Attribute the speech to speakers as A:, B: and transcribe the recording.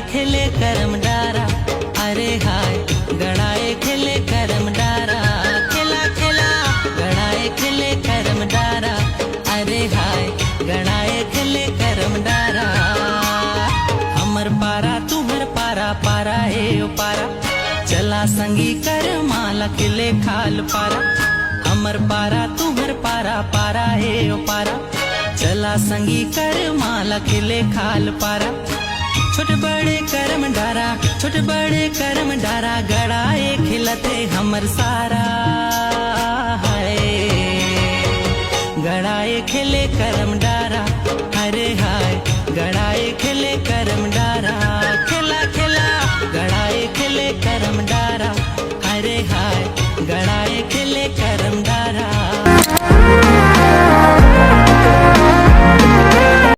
A: खेले करम डारा, अरे हाय गड़ाए खेले करम डारा, खेला खेला गड़ाए खेले करम डारा, अरे हाय गड़ाए खेले करम डारा। हमर पारा तुम्हर पारा, पारा हे ओ पारा, चला संगी कर माला खिले खाल पारा। हमर पारा तुम्हर पारा, पारा हे ओ पारा, चला संगी कर माला खिले खाल पारा। छोटे बड़े करम डारा, छोटे बड़े करम डारा, गड़ाए खिलते हमर सारा, हाय गड़ाए खेले करम डारा, अरे हाय